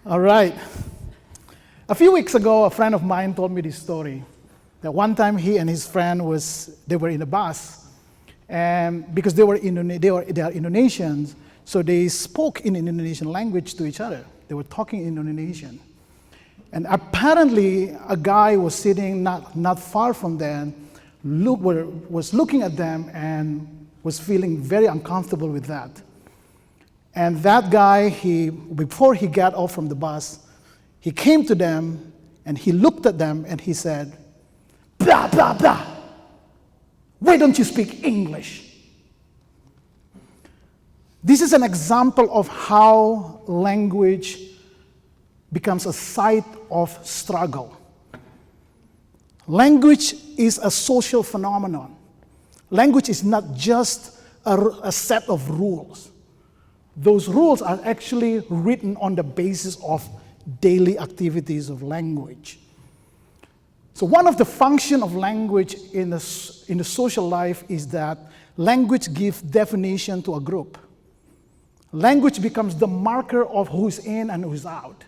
All right. A few weeks ago, a friend of mine told me this story. That one time he and his friend they were in a bus, and because they are Indonesians, so they spoke in Indonesian language to each other. They were talking in Indonesian. And apparently, a guy was sitting not far from them, was looking at them and was feeling very uncomfortable with that. And that guy, before he got off from the bus, he came to them and he looked at them and he said, "Blah, blah, blah. Why don't you speak English?" This is an example of how language becomes a site of struggle. Language is a social phenomenon. Language is not just a set of rules. Those rules are actually written on the basis of daily activities of language. So one of the functions of language in the social life is that language gives definition to a group. Language becomes the marker of who's in and who's out.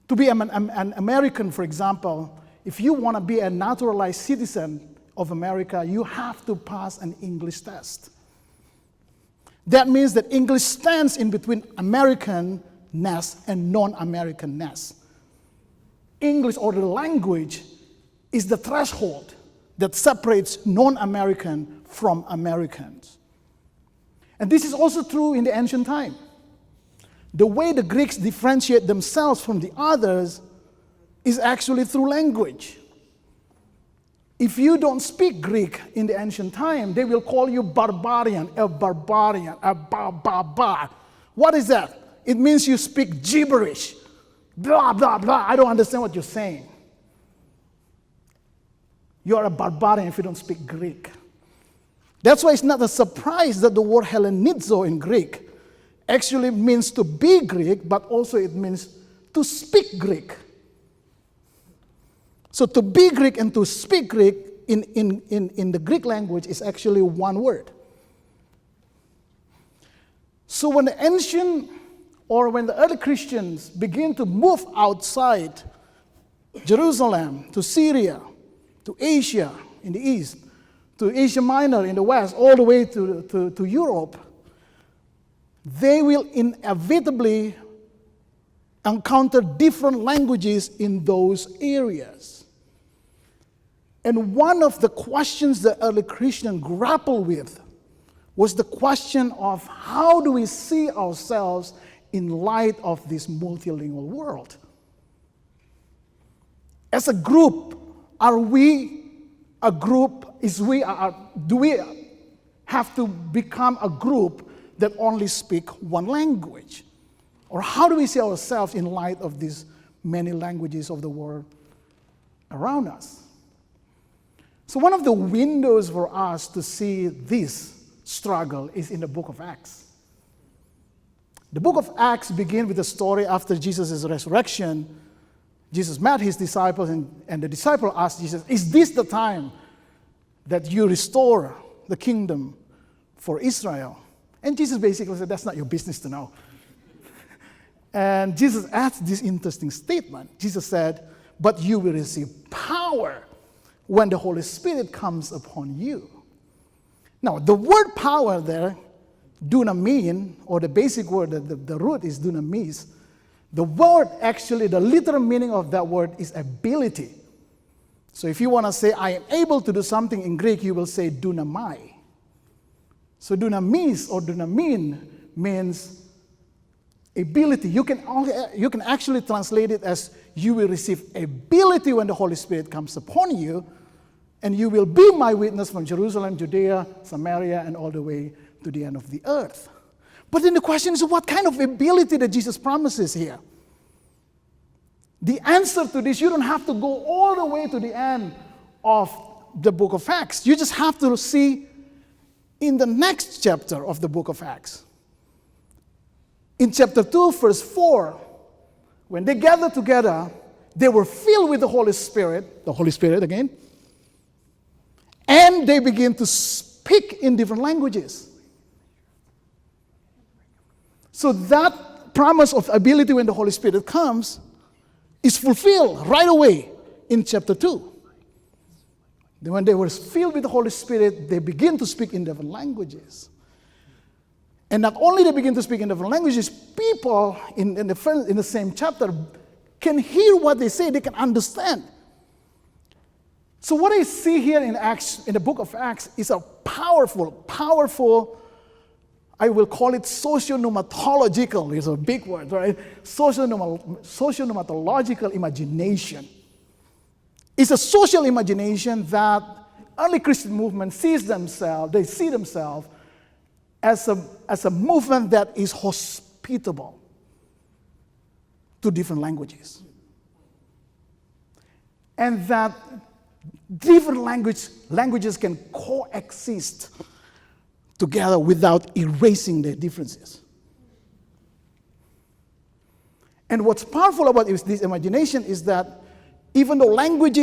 To be an American, for example, if you want to be a naturalized citizen of America, you have to pass an English test. That means that English stands in between Americanness and non-Americanness. English, or the language, is the threshold that separates non-American from Americans. And this is also true in the ancient time. The way the Greeks differentiate themselves from the others is actually through language. If you don't speak Greek in the ancient time, they will call you barbarian, a ba. What is that? It means you speak gibberish. Blah, blah, blah. I don't understand what you're saying. You're a barbarian if you don't speak Greek. That's why it's not a surprise that the word Hellenizo in Greek actually means to be Greek, but also it means to speak Greek. So to be Greek and to speak Greek in the Greek language is actually one word. So when the early Christians begin to move outside Jerusalem to Syria, to Asia in the east, to Asia Minor in the west, all the way to Europe, they will inevitably encounter different languages in those areas. And one of the questions the early Christians grappled with was the question of how do we see ourselves in light of this multilingual world? As a group, are we a group? Do we have to become a group that only speak one language? Or how do we see ourselves in light of these many languages of the world around us? So one of the windows for us to see this struggle is in the book of Acts. The book of Acts begins with the story after Jesus' resurrection. Jesus met his disciples, and the disciple asked Jesus, "Is this the time that you restore the kingdom for Israel?" And Jesus basically said, "That's not your business to know." And Jesus asked this interesting statement. Jesus said, "But you will receive power when the Holy Spirit comes upon you." Now, the word power there, dunamin, or the basic word, the root is dunamis. The word actually, the literal meaning of that word is ability. So if you want to say, "I am able to do something" in Greek, you will say dunamai. So dunamis or dunamin means ability. You can actually translate it as you will receive ability when the Holy Spirit comes upon you, and you will be my witness from Jerusalem, Judea, Samaria, and all the way to the end of the earth. But then the question is, what kind of ability that Jesus promises here? The answer to this, you don't have to go all the way to the end of the book of Acts. You just have to see in the next chapter of the book of Acts. In chapter 2, verse 4, when they gathered together, they were filled with the Holy Spirit again, and they began to speak in different languages. So that that promise of ability when the Holy Spirit comes is fulfilled right away in chapter 2. When they were filled with the Holy Spirit, they begin to speak in different languages. And not only they begin to speak in different languages, people in the same chapter can hear what they say, they can understand. So what I see here in Acts, in the book of Acts, is a powerful, I will call it socio-pneumatological, it's a big word, right? Socio-pneumatological imagination. It's a social imagination that early Christian movement they see themselves as a movement that is hospitable to different languages. And that different languages can coexist together without erasing their differences. And what's powerful about this imagination is that even though language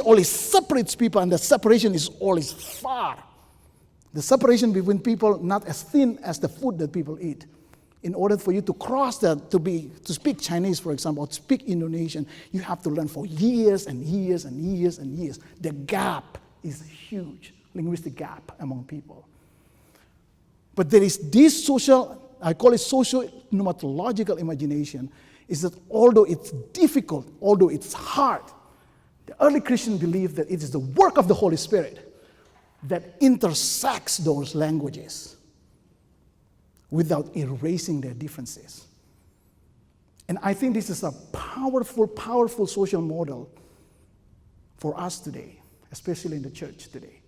always separates people, and the separation is always far. The separation between people not as thin as the food that people eat. In order for you to cross that, to speak Chinese, for example, or to speak Indonesian, you have to learn for years and years and years and years. The gap is huge, linguistic gap among people. But there is this I call it social-pneumatological imagination, is that although it's difficult, although it's hard, the early Christians believed that it is the work of the Holy Spirit that intersects those languages without erasing their differences. And I think this is a powerful social model for us today, especially in the church today.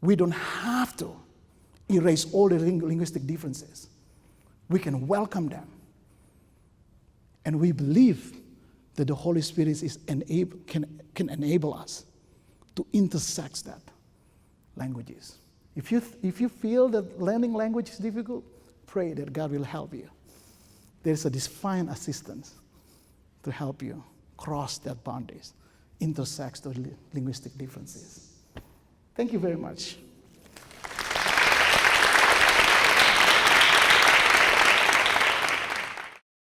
We don't have to erase all the linguistic differences. We can welcome them. And we believe that the Holy Spirit can enable us to intersect that languages. If you feel that learning language is difficult, pray that God will help you. There's a divine assistance to help you cross that boundaries, intersect those linguistic differences. Thank you very much.